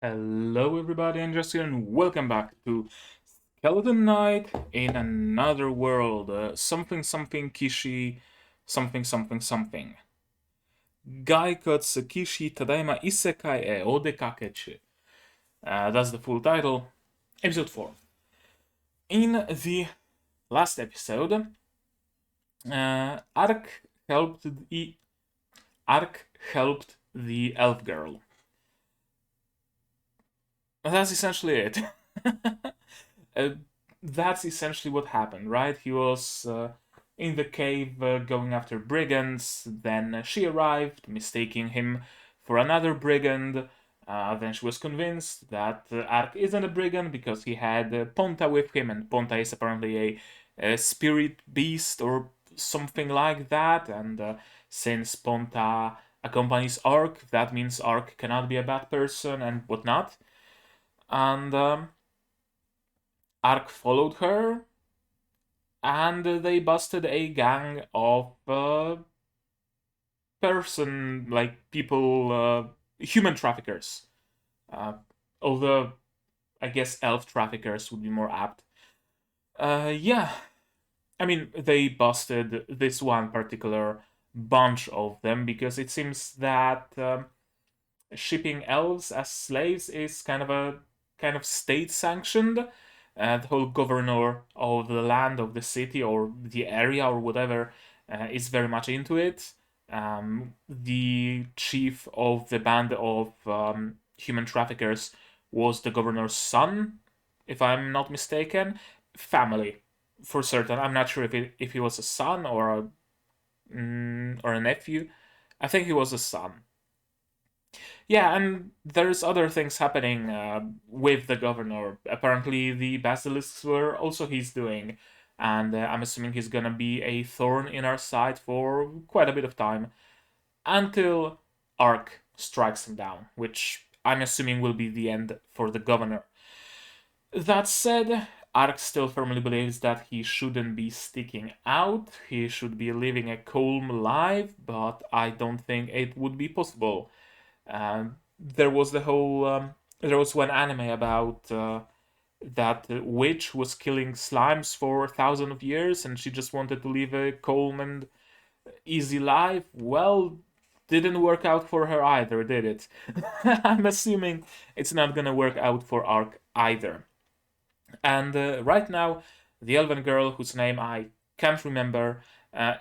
Hello everybody, I'm Justin and welcome back to Skeleton Knight in another world. Something something Kishi, something something something. Gaikotsu Kishi Tadaima Isekai e Odekakechuu. That's the full title. Episode 4. In the last episode, Ark helped the elf girl. That's essentially it. uh, that's essentially what happened, right? He was in the cave going after brigands. Then she arrived, mistaking him for another brigand. Then she was convinced that Ark isn't a brigand because he had Ponta with him, and Ponta is apparently a spirit beast or something like that. And since Ponta accompanies Ark, that means Ark cannot be a bad person and whatnot. And Ark followed her, and they busted a gang of human traffickers. Uh, Although I guess elf traffickers would be more apt. Yeah, I mean they busted this one particular bunch of them because it seems that shipping elves as slaves is kind of state sanctioned. The whole governor of the land, of the city, or the area, or whatever, is very much into it. The chief of the band of human traffickers was the governor's son, if I'm not mistaken. Family, for certain. I'm not sure if he was a son or a nephew. I think he was a son. Yeah, and there's other things happening with the governor. Apparently, the basilisks were also his doing, and I'm assuming he's gonna be a thorn in our side for quite a bit of time until Ark strikes him down, which I'm assuming will be the end for the governor. That said, Ark still firmly believes that he shouldn't be sticking out. He should be living a calm life, but I don't think it would be possible. There was there was one anime about that witch was killing slimes for thousands of years, and she just wanted to live a calm and easy life. Well, didn't work out for her either, did it? I'm assuming it's not gonna work out for Ark either. And right now, the elven girl, whose name I can't remember,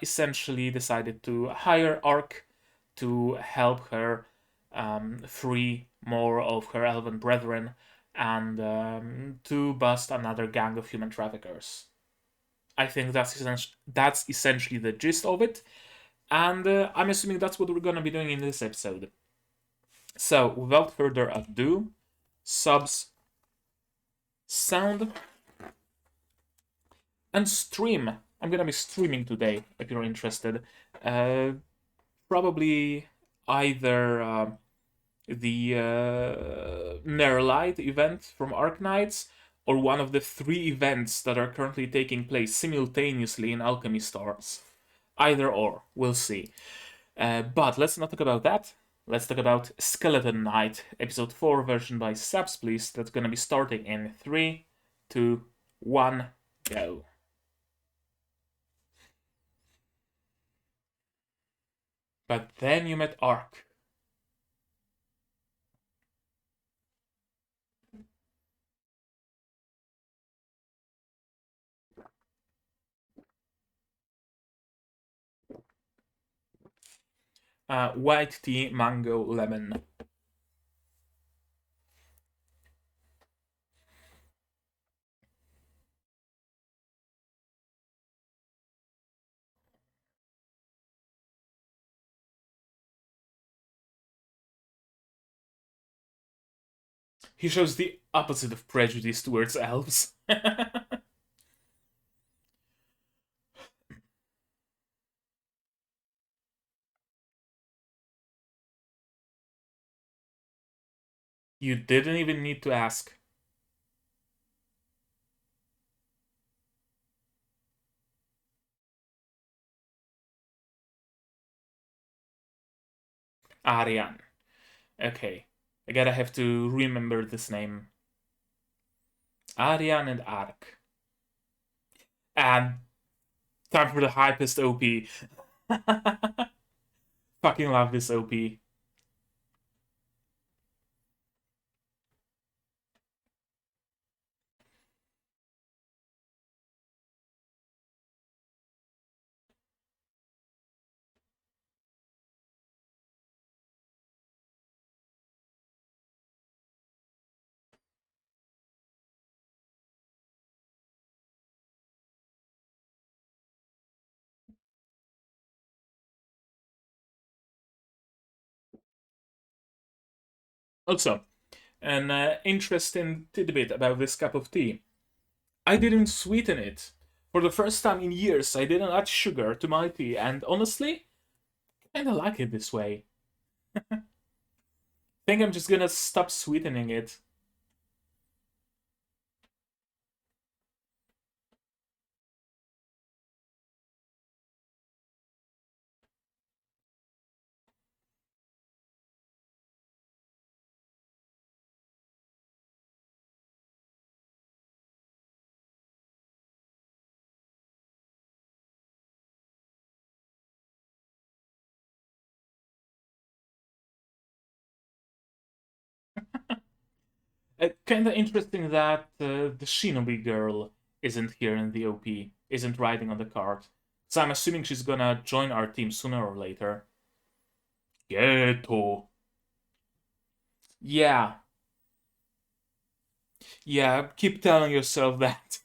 essentially decided to hire Ark to help her free more of her elven brethren and to bust another gang of human traffickers. I think that's essentially the gist of it, and I'm assuming that's what we're gonna be doing in this episode. So, without further ado, subs, sound, and stream. I'm gonna be streaming today if you're interested. Uh, Probably either the Nerlight event from Arknights or one of the 3 events that are currently taking place simultaneously in alchemy stores. Either or, we'll see. But let's not talk about that. Let's talk about Skeleton Knight, episode 4, version by Subs, please. That's gonna be starting in 3, 2, 1, go. But then you met Ark. White tea, mango, lemon. He shows the opposite of prejudice towards elves. You didn't even need to ask. Arian. Okay. I gotta have to remember this name. Arian and Ark. And time for the hypest OP. Fucking love this OP. Also, an interesting tidbit about this cup of tea. I didn't sweeten it. For the first time in years, I didn't add sugar to my tea, and honestly, kinda like it this way. Think I'm just gonna stop sweetening it. Kinda interesting that the Shinobi girl isn't here in the OP, isn't riding on the cart. So I'm assuming she's gonna join our team sooner or later. Geto. Yeah, yeah, keep telling yourself that.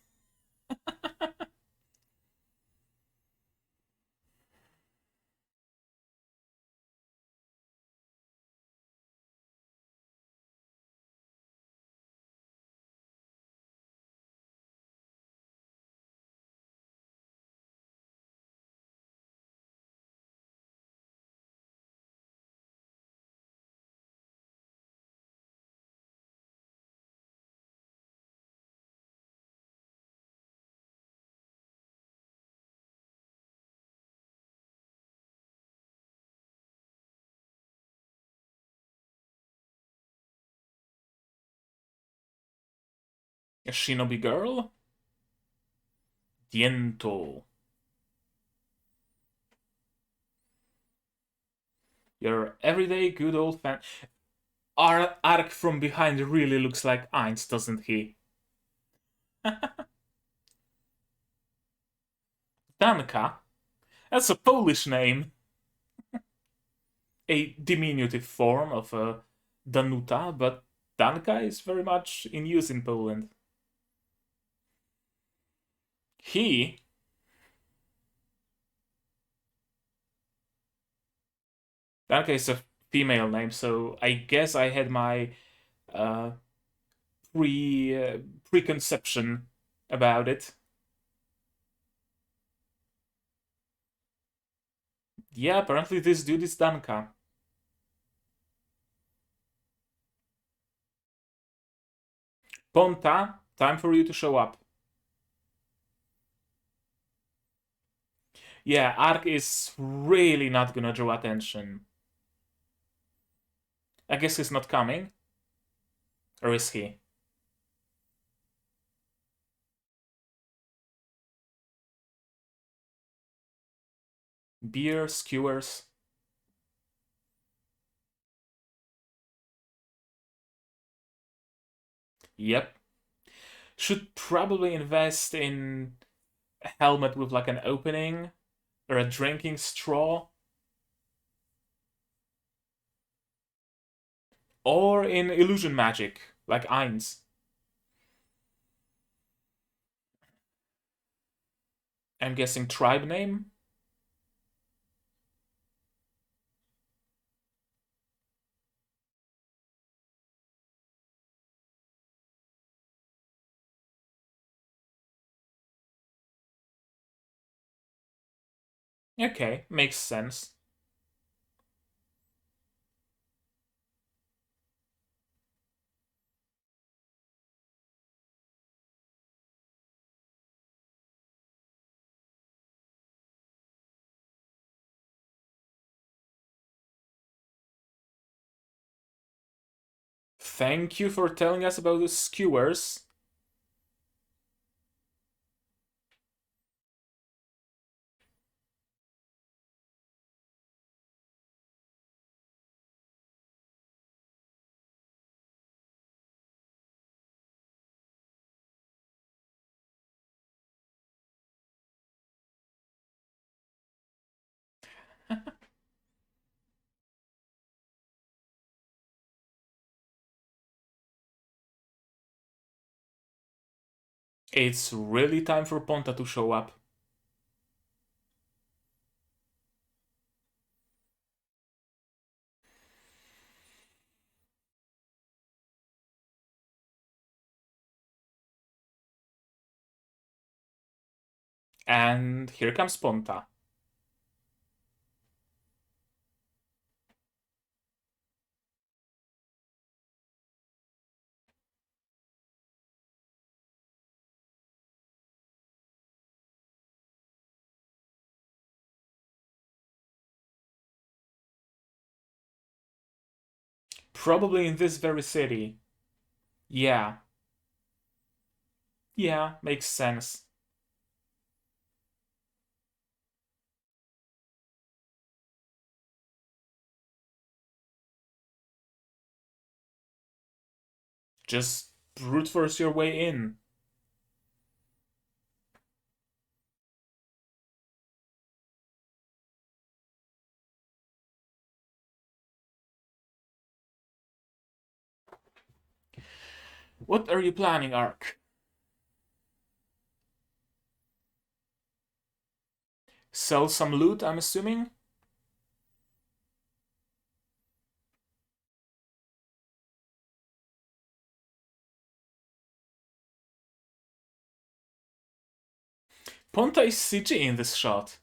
A Shinobi girl? Diento. Your everyday good old fan. Our Ark from behind really looks like Ainz, doesn't he? Danka? That's a Polish name. A diminutive form of Danuta, but Danka is very much in use in Poland. He? Danka is a female name, so I guess I had my uh, preconception about it. Yeah, apparently this dude is Danka. Ponta, time for you to show up. Yeah, Ark is really not gonna draw attention. I guess he's not coming. Or is he? Beer, skewers. Yep. Should probably invest in a helmet with like an opening or a drinking straw. Or in illusion magic, like Ainz. I'm guessing tribe name? Okay, makes sense. Thank you for telling us about the skewers. It's really time for Ponta to show up. And here comes Ponta. Probably in this very city. Yeah. Yeah, makes sense. Just brute force your way in. What are you planning, Ark? Sell some loot, I'm assuming? Ponta is CG in this shot.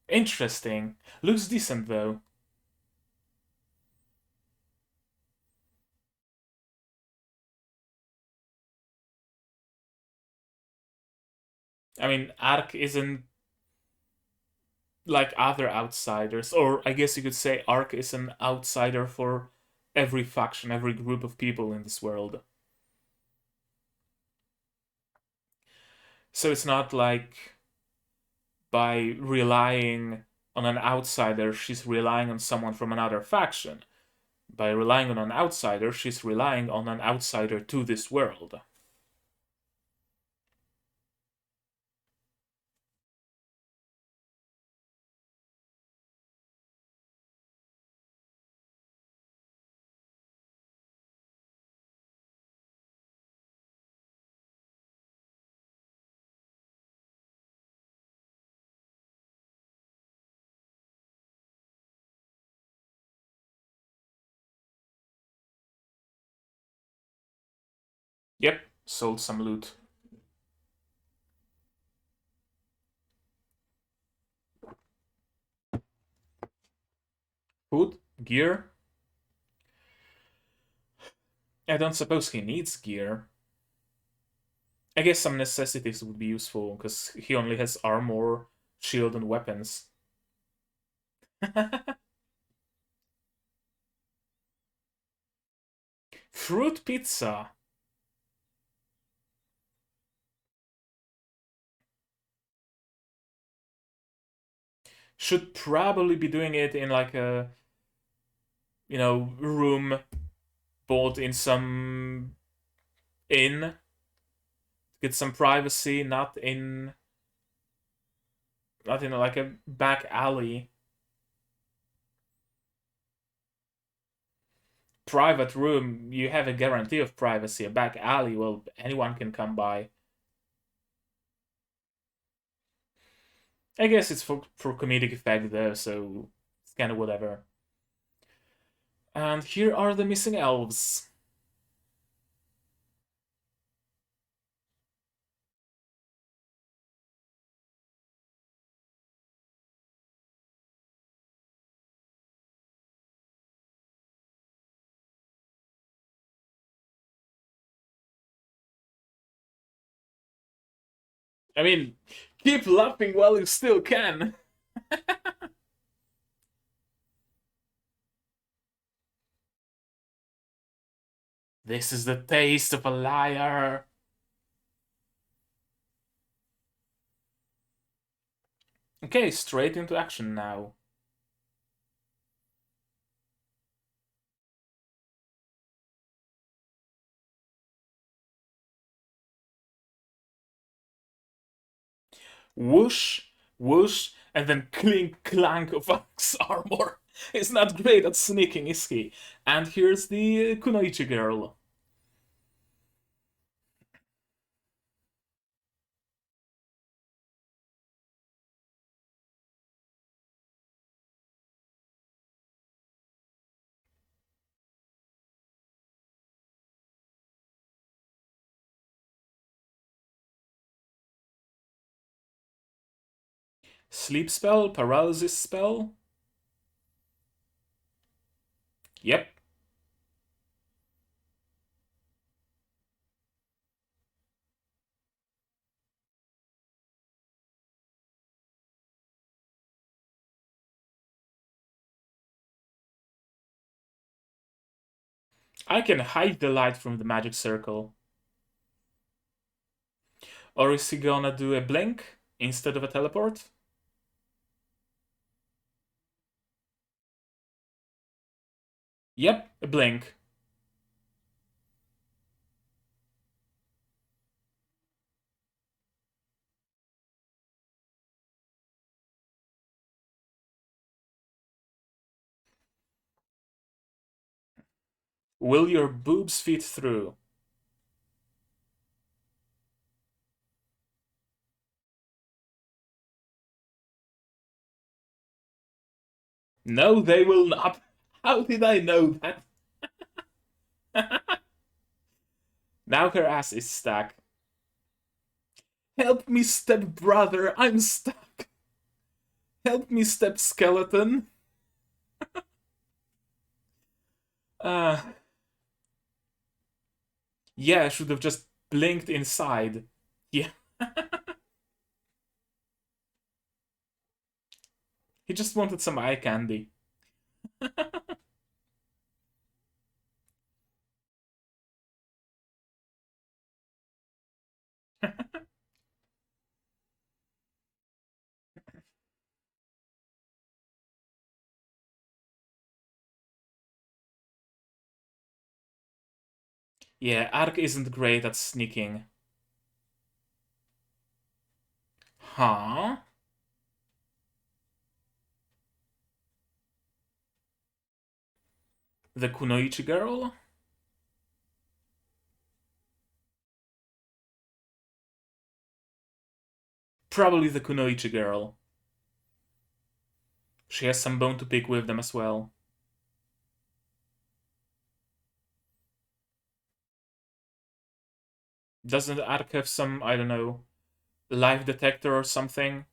Interesting. Looks decent though. I mean, Ark isn't like other outsiders, or I guess you could say Ark is an outsider for every faction, every group of people in this world. So it's not like by relying on an outsider, she's relying on someone from another faction. By relying on an outsider, she's relying on an outsider to this world. Yep, sold some loot. Food? Gear? I don't suppose he needs gear. I guess some necessities would be useful, because he only has armor, shield, and weapons. Fruit pizza. Should probably be doing it in like a, room bought in some inn. Get some privacy, not in like a back alley. Private room, you have a guarantee of privacy. A back alley, well, anyone can come by. I guess it's for comedic effect there, so it's kind of whatever. And here are the missing elves. I mean, keep laughing while you still can. This is the taste of a liar. Okay, straight into action now. Whoosh, whoosh, and then clink clank of axe armor. He's not great at sneaking, is he? And here's the Kunoichi girl. Sleep spell, paralysis spell. Yep. I can hide the light from the magic circle. Or is he gonna do a blink instead of a teleport? Yep, a blink. Will your boobs fit through? No, they will not. How did I know that? Now her ass is stuck. Help me, step brother, I'm stuck. Help me, step skeleton. Uh, yeah, I should have just blinked inside. Yeah. He just wanted some eye candy. Yeah, Ark isn't great at sneaking. Huh? The Kunoichi girl? Probably the Kunoichi girl. She has some bone to pick with them as well. Doesn't Ark have some, I don't know, life detector or something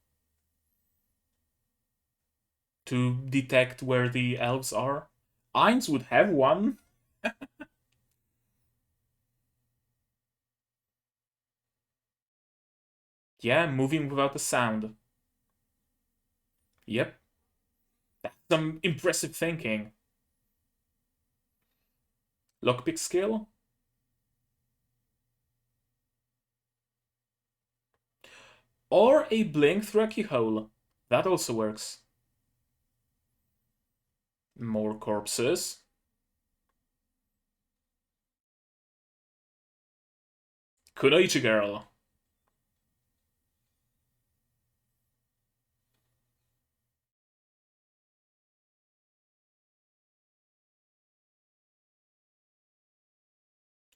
to detect where the elves are? Ainz would have one. Yeah, moving without a sound. Yep. That's some impressive thinking. Lockpick skill? Or a blink through a keyhole. That also works. More corpses. Kunoichi girl.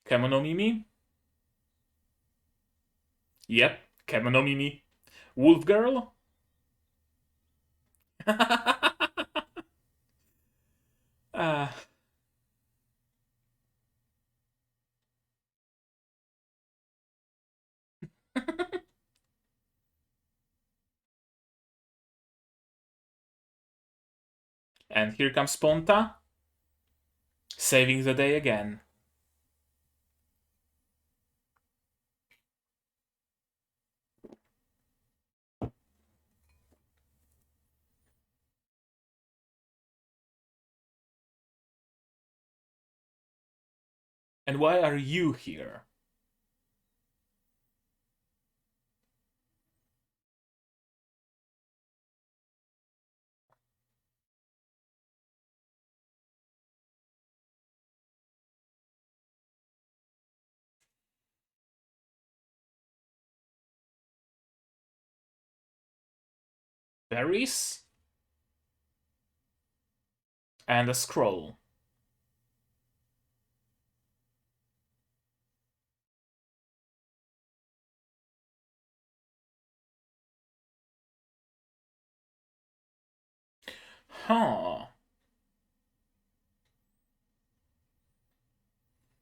Kemono Mimi? Yep, Kemono Mimi. Wolf girl? uh, and here comes Ponta, saving the day again. And why are you here? Berries? And a scroll. Huh.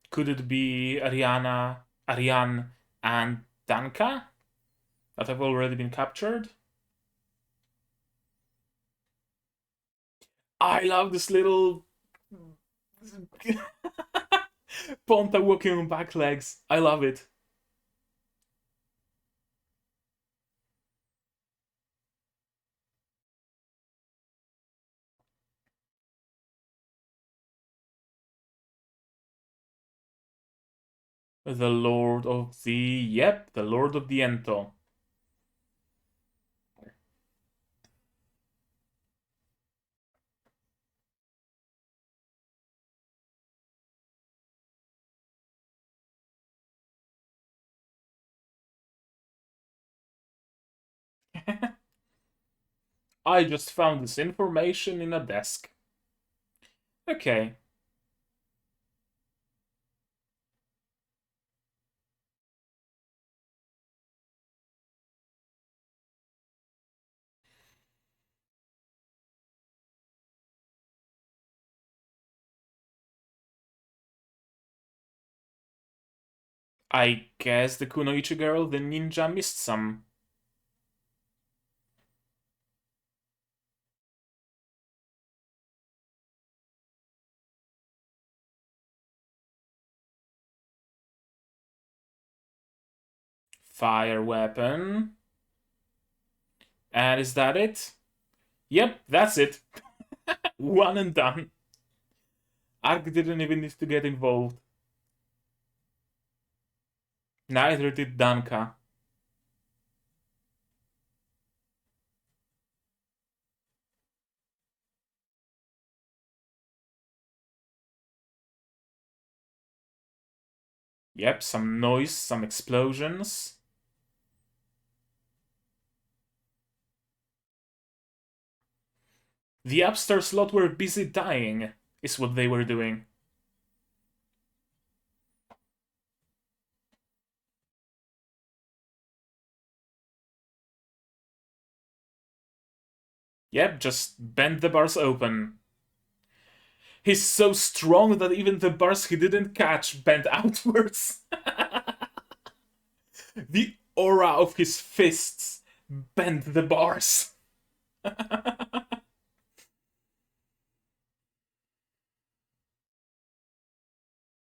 Could it be Ariane, and Danka that have already been captured? I love this little Ponta walking on back legs. I love it. The Lord of the... Yep, the Lord of the Ento. I just found this information in a desk. Okay. I guess the Kunoichi girl, the ninja, missed some. Fire weapon. And is that it? Yep, that's it. One and done. Ark didn't even need to get involved. Neither did Danka. Yep, some noise, some explosions. The upstairs lot were busy dying, is what they were doing. Yep, just bend the bars open. He's so strong that even the bars he didn't catch bent outwards. The aura of his fists bent the bars.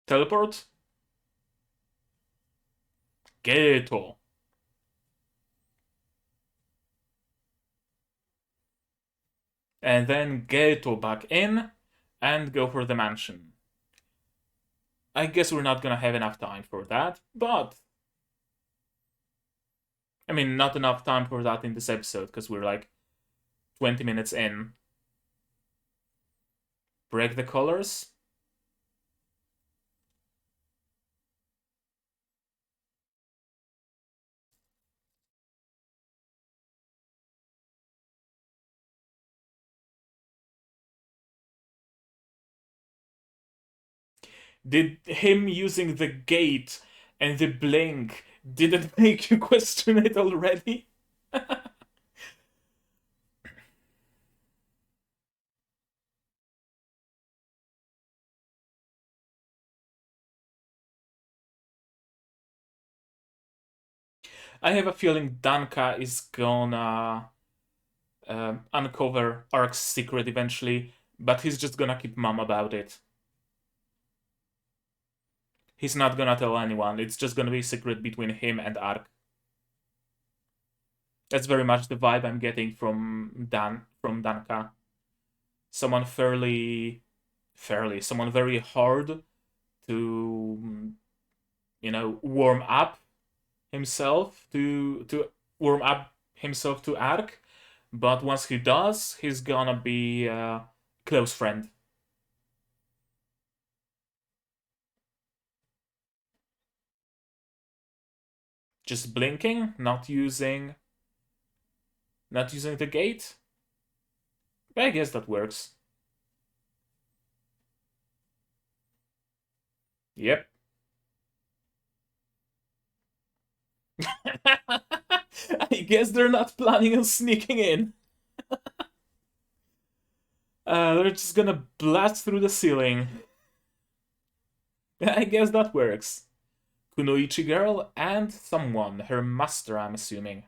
Teleport? Geto. And then Geto back in and go for the mansion. I guess we're not gonna have enough time for that, but... I mean, not enough time for that in this episode, because we're like 20 minutes in. Break the colors? Did him using the gate and the blink didn't make you question it already? I have a feeling Danka is gonna uncover Ark's secret eventually, but he's just gonna keep mum about it. He's not gonna tell anyone, it's just gonna be a secret between him and Ark. That's very much the vibe I'm getting from Danka. Someone someone very hard to warm up himself to warm up himself to Ark. But once he does, he's gonna be a close friend. Just blinking, not using the gate. I guess that works. Yep. I guess they're not planning on sneaking in. They're just gonna blast through the ceiling. I guess that works. Kunoichi girl and someone, her master, I'm assuming.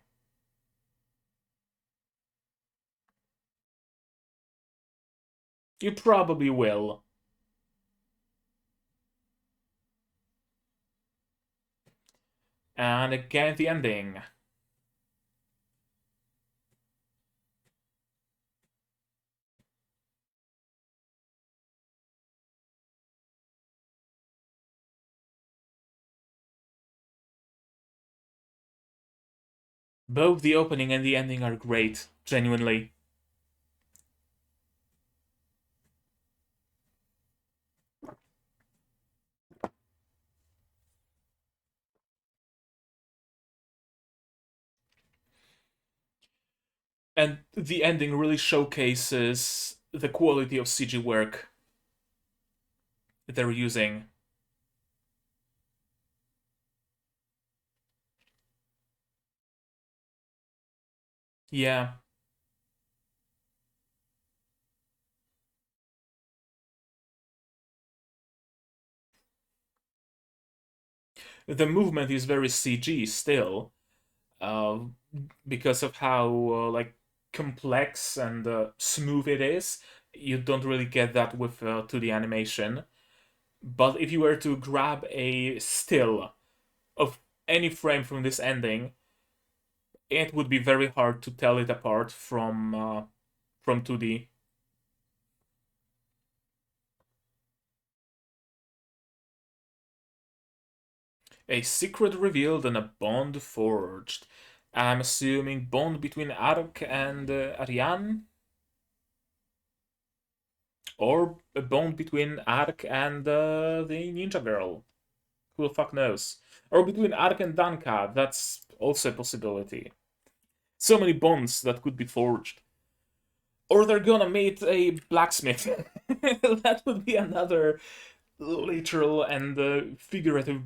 You probably will. And again, the ending. Both the opening and the ending are great, genuinely. And the ending really showcases the quality of CG work they're using. Yeah. The movement is very CG still, uh, because of how complex and smooth it is. You don't really get that with 2D animation. But if you were to grab a still of any frame from this ending, it would be very hard to tell it apart from 2D. A secret revealed and a bond forged. I'm assuming bond between Ark and Ariane, or a bond between Ark and the Ninja Girl. Who the fuck knows? Or between Ark and Danka. That's also a possibility. So many bonds that could be forged. Or they're gonna meet a blacksmith. That would be another literal and figurative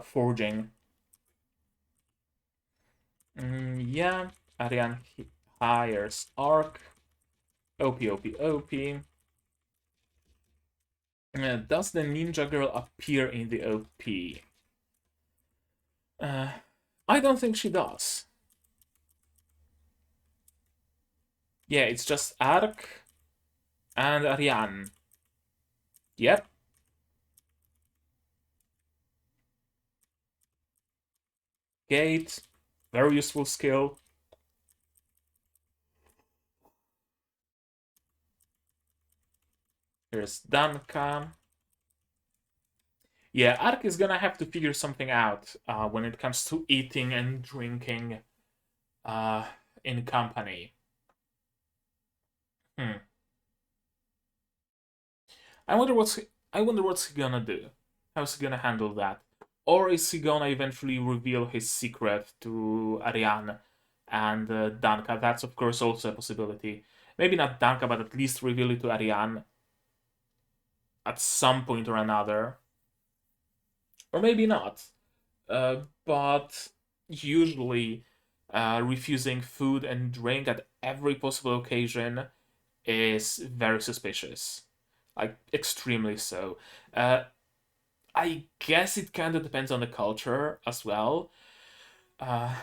forging. Yeah, Ariane hires Ark. OP, OP, OP. Does the ninja girl appear in the OP? I don't think she does. Yeah, it's just Ark and Ariane. Yep. Gate. Very useful skill. Here's Danka. Yeah, Ark is gonna have to figure something out when it comes to eating and drinking uh, in company. Hmm. I wonder what's I wonder what's he gonna do. How's he gonna handle that? Or is he gonna eventually reveal his secret to Ariane and Danka? That's of course also a possibility. Maybe not Danka, but at least reveal it to Ariane at some point or another. Or maybe not. But usually, refusing food and drink at every possible occasion is very suspicious. Like, extremely so. I guess it kind of depends on the culture as well. Uh,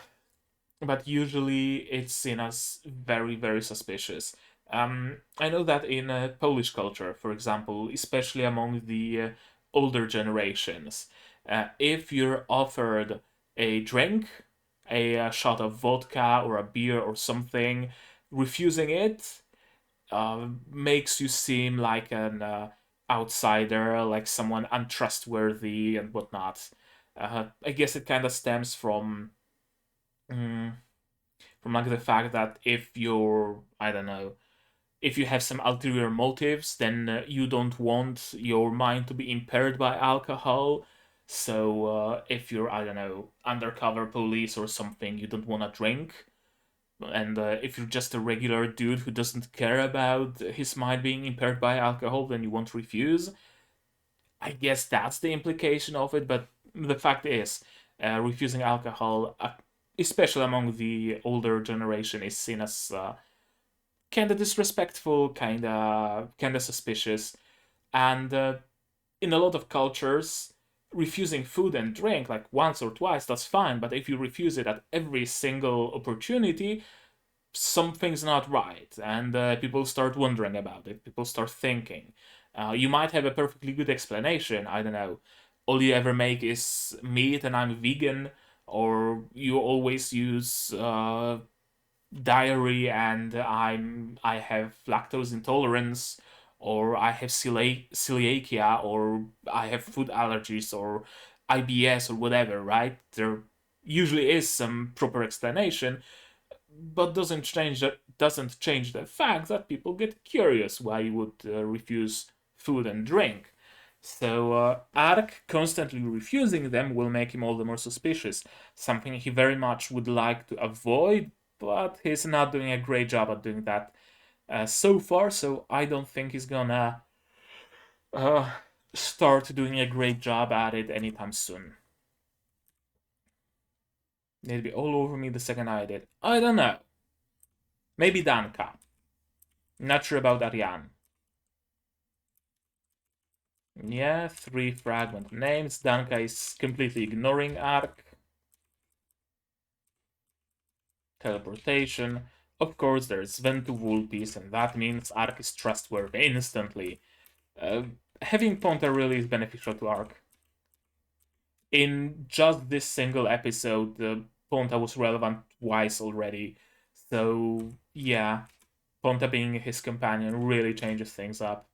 but usually it's seen as very, very suspicious. I know that in Polish culture, for example, especially among the older generations, if you're offered a drink, a shot of vodka or a beer or something, refusing it makes you seem like an outsider, like someone untrustworthy and whatnot. I guess it kind of stems from like the fact that if you're, I don't know, if you have some ulterior motives, then you don't want your mind to be impaired by alcohol. So if you're, I don't know, undercover police or something, you don't want to drink. And if you're just a regular dude who doesn't care about his mind being impaired by alcohol, then you won't refuse. I guess that's the implication of it, but the fact is, refusing alcohol, especially among the older generation, is seen as kind of disrespectful, kind of suspicious, and in a lot of cultures, refusing food and drink like once or twice, that's fine. But if you refuse it at every single opportunity, something's not right, and people start wondering about it. People start thinking. You might have a perfectly good explanation. I don't know. All you ever make is meat, and I'm vegan, or you always use diary, and I have lactose intolerance, or I have celiakia, or I have food allergies, or IBS, or whatever. Right? There usually is some proper explanation, but doesn't change the fact that people get curious why you would refuse food and drink. So Ark constantly refusing them will make him all the more suspicious, something he very much would like to avoid, but he's not doing a great job at doing that so far. So I don't think he's gonna uh, start doing a great job at it anytime soon. They'd be all over me the second I did. I don't know. Maybe Danka. Not sure about Ariane. Yeah, 3 fragment names. Danka is completely ignoring Ark. Teleportation. Of course, there's Ventu Vulpes, and that means Ark is trustworthy instantly. Uh, Having Ponta really is beneficial to Ark. In just this single episode, Ponta was relevant twice already. So, yeah, Ponta being his companion really changes things up.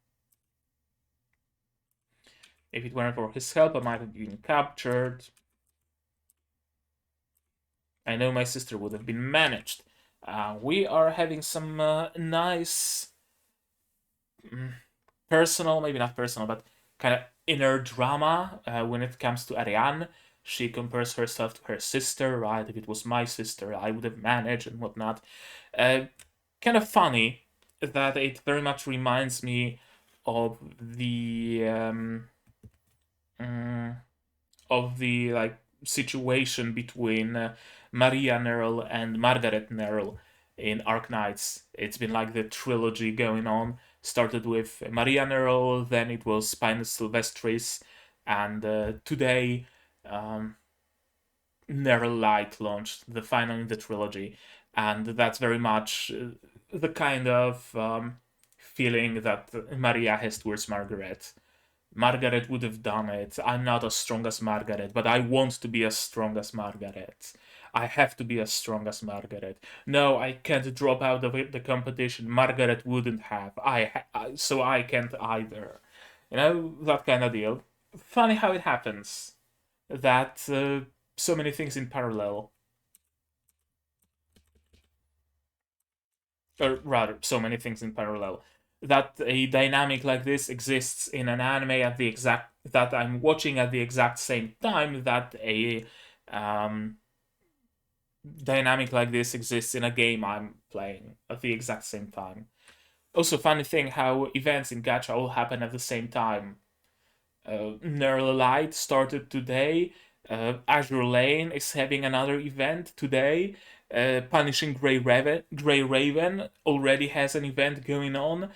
If it weren't for his help, I might have been captured. I know my sister would have been managed. We are having some nice personal, maybe not personal, but kind of inner drama when it comes to Ariane. She compares herself to her sister, right? If it was my sister, I would have managed and whatnot. Kind of funny that it very much reminds me of the like situation between Maria Nerl and Margaret Nerl in Ark Knights. It's been like the trilogy going on. Started with Maria Nerl, then it was Spinus Sylvestris, and today Nerl Light launched, the final in the trilogy, and that's very much the kind of feeling that Maria has towards Margaret. Margaret would have done it. I'm not as strong as Margaret, but I want to be as strong as Margaret. I have to be as strong as Margaret. No, I can't drop out of the competition. Margaret wouldn't have. So I can't either. You know, that kind of deal. Funny how it happens that so many things in parallel, or rather, so many things in parallel, that a dynamic like this exists in an anime at the exact that I'm watching at the exact same time that a dynamic like this exists in a game I'm playing at the exact same time. Also, funny thing how events in Gacha all happen at the same time. Neural Light started today. Azure Lane is having another event today. Punishing Grey Raven already has an event going on.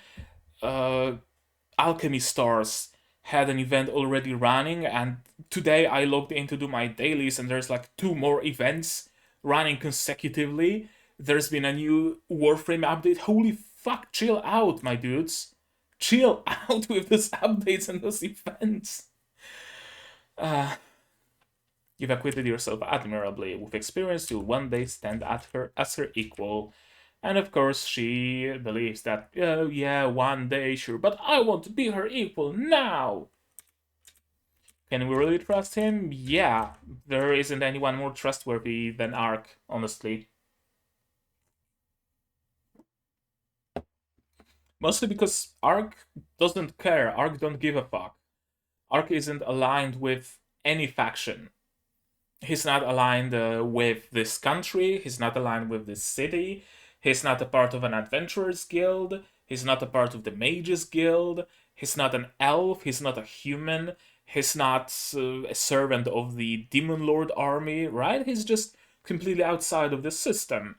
Alchemy Stars had an event already running, and today I logged in to do my dailies, and there's like 2 more events running consecutively. There's been a new Warframe update. Holy fuck, chill out, my dudes. Chill out with those updates and those events. You've acquitted yourself admirably. With experience, you'll one day stand at her as her equal. And of course, she believes that, oh yeah, one day, sure, but I want to be her equal now! Can we really trust him? Yeah, there isn't anyone more trustworthy than Ark, honestly. Mostly because Ark doesn't care. Ark don't give a fuck. Ark isn't aligned with any faction. He's not aligned with this country. He's not aligned with this city. He's not a part of an adventurers guild. He's not a part of the mages guild. He's not an elf. He's not a human. He's not a servant of the demon lord army, right? He's just completely outside of the system.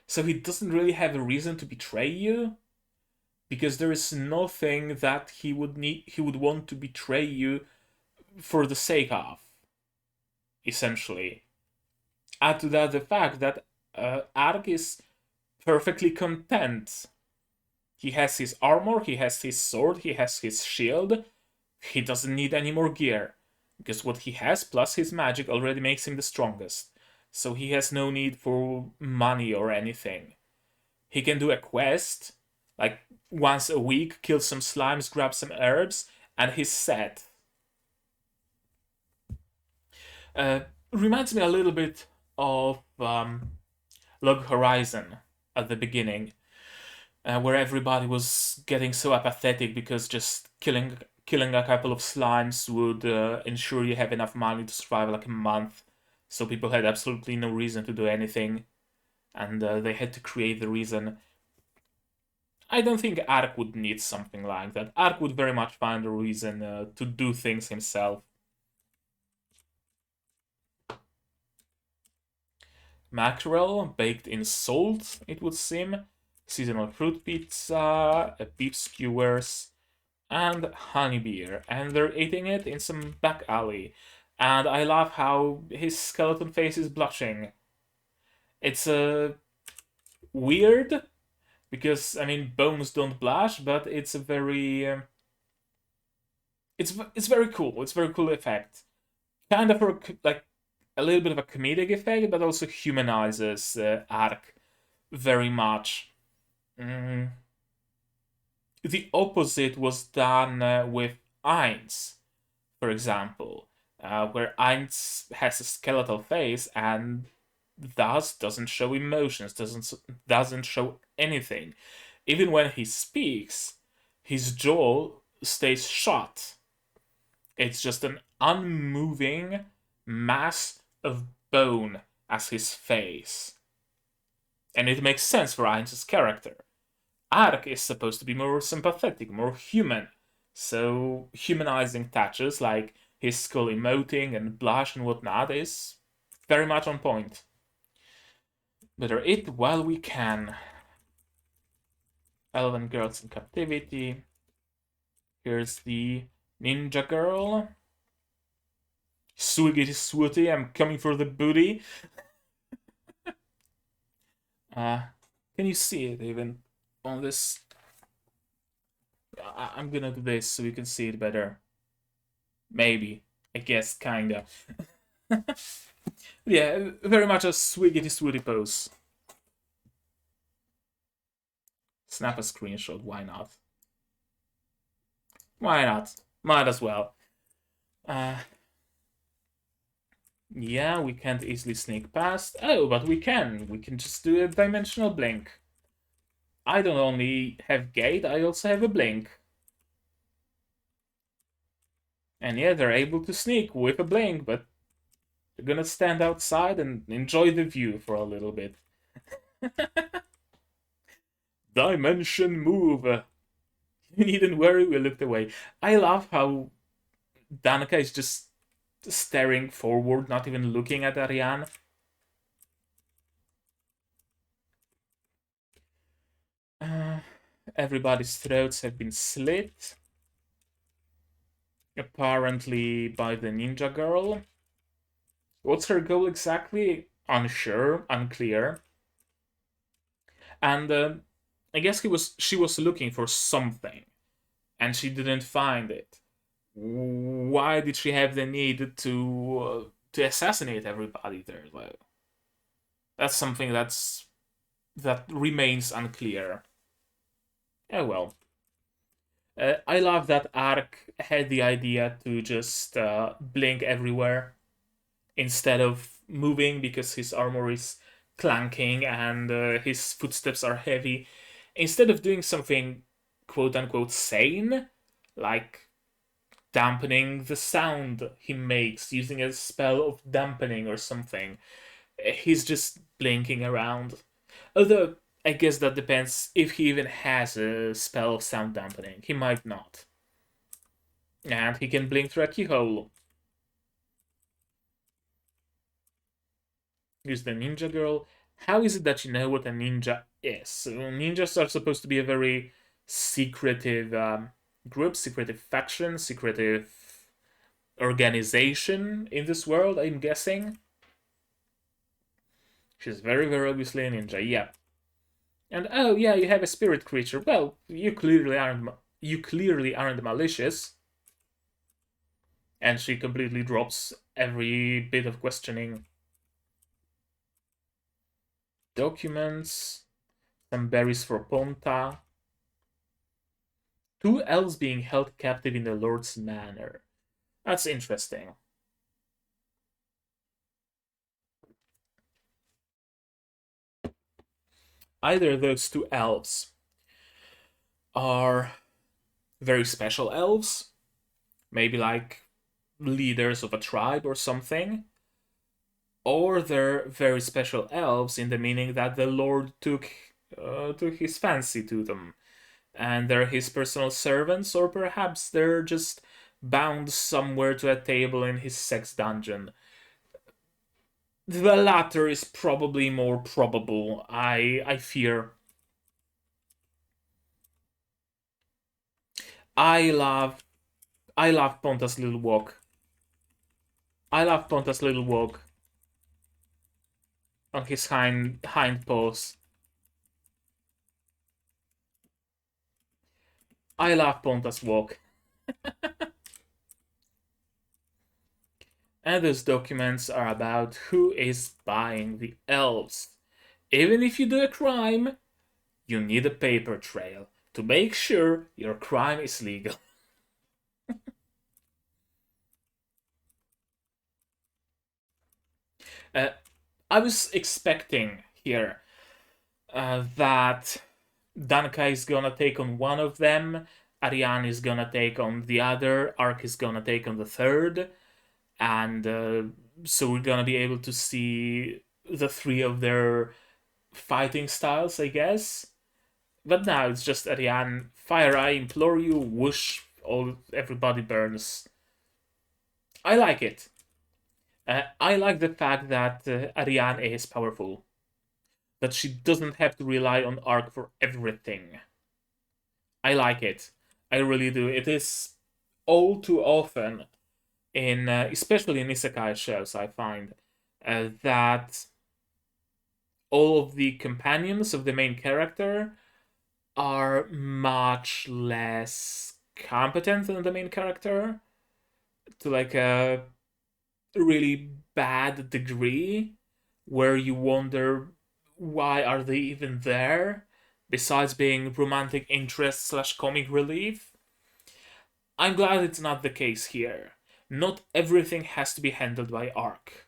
So he doesn't really have a reason to betray you because there is nothing that he would want to betray you for the sake of, essentially. Add to that the fact that Ark is perfectly content. He has his armor, he has his sword, he has his shield. He doesn't need any more gear because what he has plus his magic already makes him the strongest. So he has no need for money or anything. He can do a quest, like once a week, kill some slimes, grab some herbs, and he's set. Reminds me a little bit of Log Horizon at the beginning, where everybody was getting so apathetic because just killing a couple of slimes would ensure you have enough money to survive like a month. So people had absolutely no reason to do anything, and they had to create the reason. I don't think Ark would need something like that. Ark would very much find a reason to do things himself. Mackerel baked in salt, it would seem, seasonal fruit pizza, beef skewers, and honey beer. And they're eating it in some back alley. And I love how his skeleton face is blushing. It's weird because I mean bones don't blush, but it's a very it's very cool. It's a very cool effect. Kind of like a little bit of a comedic effect, but also humanizes Ark very much. Mm. The opposite was done with Ainz, for example, where Ainz has a skeletal face and thus doesn't show emotions, doesn't show anything. Even when he speaks, his jaw stays shut. It's just an unmoving mass of bone as his face. And it makes sense for Ainz's character. Ark is supposed to be more sympathetic, more human. So humanizing touches like his skull emoting and blush and whatnot is very much on point. Better eat while we can. Elven girls in captivity. Here's the ninja girl. Swiggity swooty, I'm coming for the booty. Can you see it even on this? I'm gonna do this so you can see it better. Maybe. I guess, kinda. Yeah, very much a swiggity swooty pose. Snap a screenshot, why not? Why not? Might as well. Yeah, we can't easily sneak past. Oh, but we can. We can just do a dimensional blink. I don't only have gate, I also have a blink. And yeah, they're able to sneak with a blink, but they're gonna stand outside and enjoy the view for a little bit. Dimension move! You needn't worry, we looked away. I love how Danica is just staring forward, not even looking at Ariane. Everybody's throats have been slit. Apparently by the ninja girl. What's her goal exactly? Unsure, unclear. And I guess she was looking for something, and she didn't find it. Why did she have the need to assassinate everybody there, though? That's something that remains unclear. Oh well. I love that Ark had the idea to just blink everywhere instead of moving because his armor is clanking and his footsteps are heavy. Instead of doing something quote unquote sane, like dampening the sound he makes using a spell of dampening or something, he's just blinking around. Although, I guess that depends if he even has a spell of sound dampening. He might not. And he can blink through a keyhole. Here's the ninja girl. How is it that you know what a ninja is? So, ninjas are supposed to be a very secretive group, secretive faction, secretive organization in this world, I'm guessing. She's very, very obviously a ninja, yeah. And oh yeah, you have a spirit creature. Well, you clearly aren't malicious. And she completely drops every bit of questioning. Documents, some berries for Ponta. 2 elves being held captive in the Lord's manor. That's interesting. Either those 2 elves are very special elves, maybe like leaders of a tribe or something, or they're very special elves in the meaning that the Lord took his fancy to them, and they're his personal servants, or perhaps they're just bound somewhere to a table in his sex dungeon. The latter is probably more probable. I fear. I love I love Ponta's little walk. I love Ponta's little walk on his hind paws. I love Ponta's walk. And those documents are about who is buying the elves. Even if you do a crime, you need a paper trail to make sure your crime is legal. Uh, I was expecting here that Danka is gonna take on one of them, Ariane is gonna take on the other, Ark is gonna take on the third, and so we're gonna be able to see the 3 of their fighting styles, I guess. But now it's just Ariane, fire, I implore you, whoosh, everybody burns. I like it. I like the fact that Ariane is powerful, that she doesn't have to rely on Ark for everything. I like it. I really do. It is all too often in, especially in isekai shows, I find that all of the companions of the main character are much less competent than the main character to like a really bad degree where you wonder why are they even there besides being romantic interest slash comic relief. I'm glad it's not the case here. Not everything has to be handled by Ark.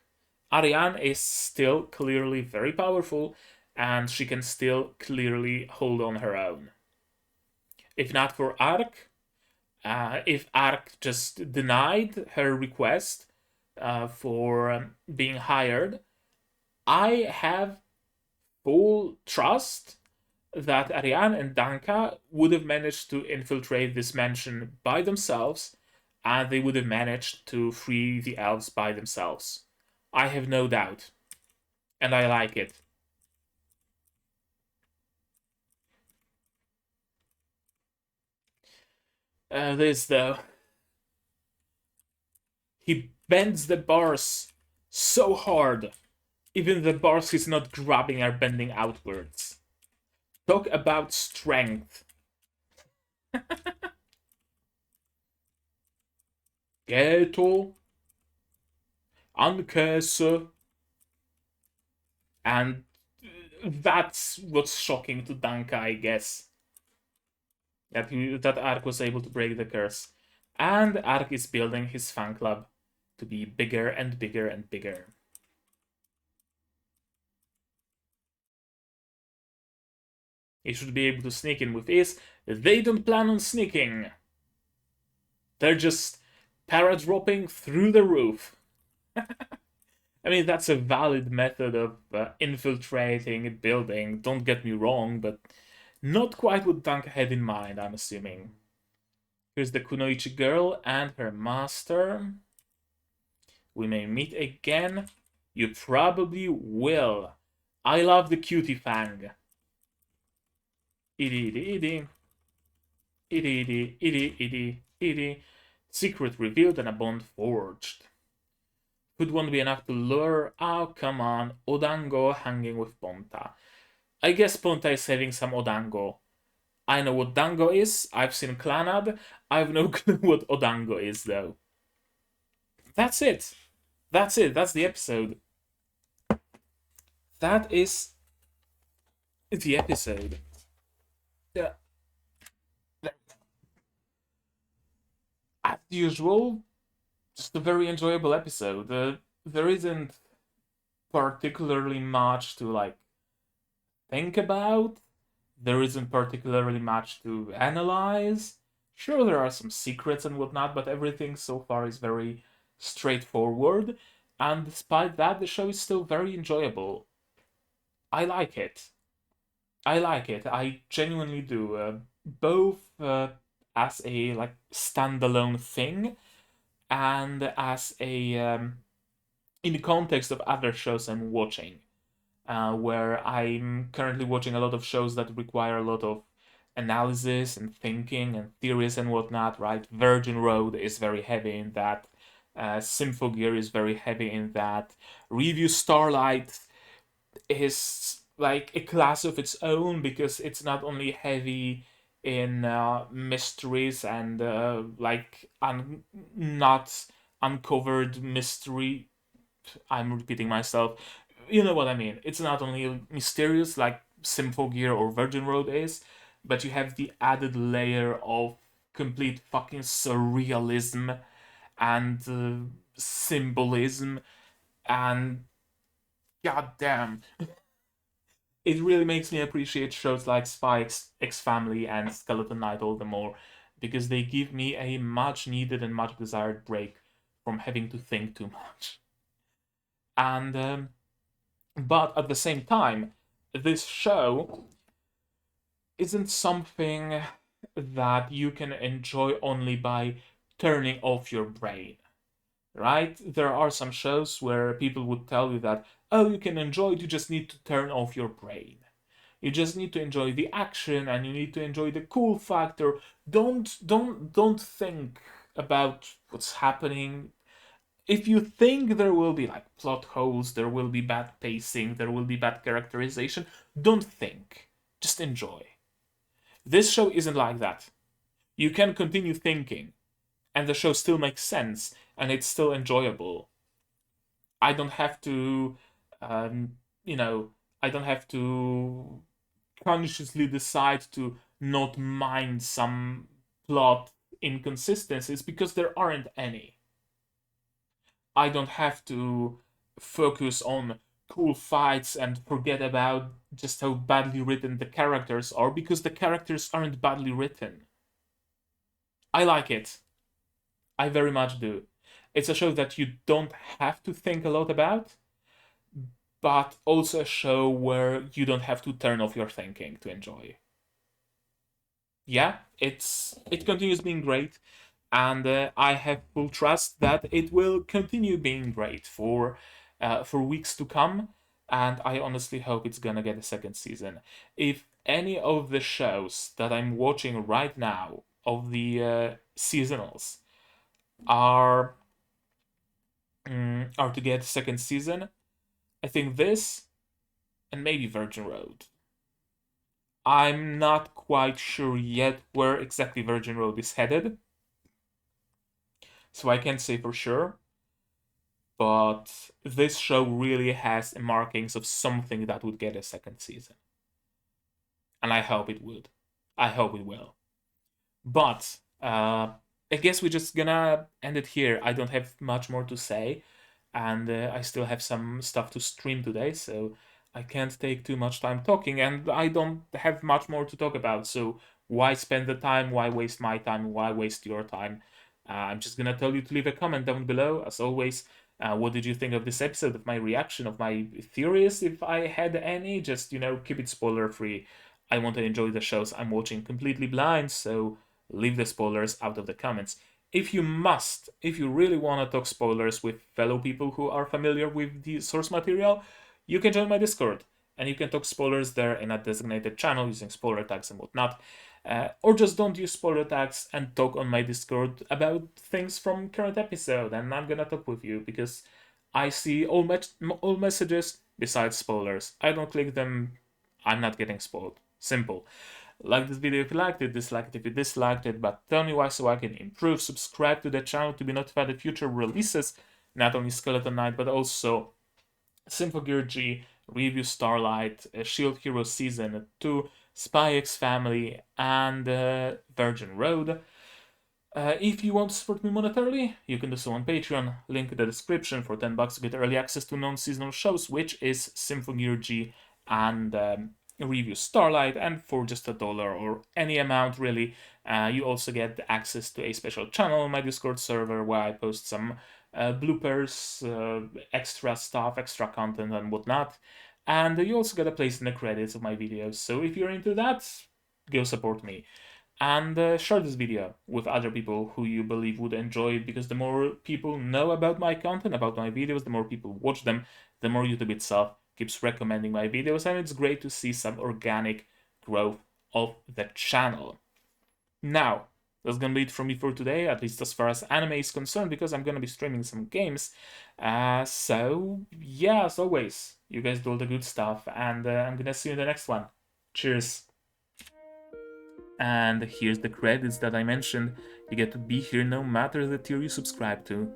Ariane is still clearly very powerful and she can still clearly hold on her own. If not for Ark, if Ark just denied her request for being hired, I have full trust that Ariane and Danka would have managed to infiltrate this mansion by themselves and they would have managed to free the elves by themselves. I have no doubt. And I like it. This, though. He bends the bars so hard. Even the bars he's not grabbing are bending outwards. Talk about strength. Geto, Ankäse, and that's what's shocking to Danka, I guess. that Ark was able to break the curse. And Ark is building his fan club to be bigger and bigger and bigger. He should be able to sneak in with ease. They don't plan on sneaking. They're just para-dropping through the roof. I mean, that's a valid method of infiltrating a building, don't get me wrong, but not quite what Dank had in mind, I'm assuming. Here's the Kunoichi girl and her master. We may meet again. You probably will. I love the cutie fang. Itty itty itty. Itty itty itty itty itty. Secret revealed and a bond forged. Food won't be enough to lure. Oh, come on. Odango hanging with Ponta. I guess Ponta is having some Odango. I know what Dango is. I've seen Clanad. I've no clue what Odango is, though. That's it. That's it. That's the episode. That is the episode. Yeah. As usual, just a very enjoyable episode. There isn't particularly much to like think about. There isn't particularly much to analyze. Sure, there are some secrets and whatnot, but everything so far is very straightforward. And despite that, the show is still very enjoyable. I like it. I like it. I genuinely do. Both as a like standalone thing and as a in the context of other shows I'm watching, where I'm currently watching a lot of shows that require a lot of analysis and thinking and theories and whatnot. Right, Virgin Road is very heavy in that. Symphogear is very heavy in that. Revue Starlight is like a class of its own because it's not only heavy in mysteries and like not uncovered mystery. I'm repeating myself. You know what I mean. It's not only mysterious like Symphogear or Virgin Road is, but you have the added layer of complete fucking surrealism and symbolism and goddamn, it really makes me appreciate shows like Spy X Family and Skeleton Knight all the more because they give me a much needed and much desired break from having to think too much. And but at the same time, this show isn't something that you can enjoy only by turning off your brain. Right? There are some shows where people would tell you that, oh, you can enjoy it, you just need to turn off your brain. You just need to enjoy the action and you need to enjoy the cool factor. Don't think about what's happening. If you think there will be like plot holes, there will be bad pacing, there will be bad characterization, don't think. Just enjoy. This show isn't like that. You can continue thinking, and the show still makes sense, and it's still enjoyable. I don't have to, um, you know, I don't have to consciously decide to not mind some plot inconsistencies because there aren't any. I don't have to focus on cool fights and forget about just how badly written the characters are because the characters aren't badly written. I like it. I very much do. It's a show that you don't have to think a lot about, but also a show where you don't have to turn off your thinking to enjoy. Yeah, it continues being great, and I have full trust that it will continue being great for weeks to come. And I honestly hope it's gonna get a second season. If any of the shows that I'm watching right now of the seasonals are are to get a second season, I think this and maybe Virgin Road. I'm not quite sure yet where exactly Virgin Road is headed, so I can't say for sure. But this show really has markings of something that would get a second season. And I hope it would. I hope it will. But I guess we're just gonna end it here. I don't have much more to say, and I still have some stuff to stream today, so I can't take too much time talking, and I don't have much more to talk about. So why spend the time? Why waste my time? Why waste your time? I'm just gonna tell you to leave a comment down below, as always. What did you think of this episode, of my reaction, of my theories, if I had any? Just, keep it spoiler free. I want to enjoy the shows I'm watching completely blind, so leave the spoilers out of the comments. If you really want to talk spoilers with fellow people who are familiar with the source material, you can join my Discord, and you can talk spoilers there in a designated channel using spoiler tags and whatnot. Or just don't use spoiler tags and talk on my Discord about things from current episode, and I'm gonna talk with you because I see all messages besides spoilers. I don't click them. I'm not getting spoiled. Simple. Like this video if you liked it, dislike it if you disliked it, but tell me why so I can improve. Subscribe to the channel to be notified of future releases, not only Skeleton Knight, but also Symphogear G, Revue Starlight, Shield Hero Season 2, Spy X Family, and Virgin Road. If you want to support me monetarily, you can do so on Patreon. Link in the description. For $10 to get early access to non-seasonal shows, which is Symphogear G and Revue Starlight. And for just $1 or any amount really, you also get access to a special channel on my Discord server where I post some bloopers, extra stuff, extra content, and whatnot. And you also get a place in the credits of my videos. So if you're into that, go support me. And share this video with other people who you believe would enjoy it, because the more people know about my content, about my videos, the more people watch them, the more YouTube itself keeps recommending my videos, and it's great to see some organic growth of the channel. Now, that's gonna be it from me for today, at least as far as anime is concerned, because I'm gonna be streaming some games. So, yeah, as always, you guys do all the good stuff, and I'm gonna see you in the next one. Cheers. And here's the credits that I mentioned. You get to be here no matter the tier you subscribe to.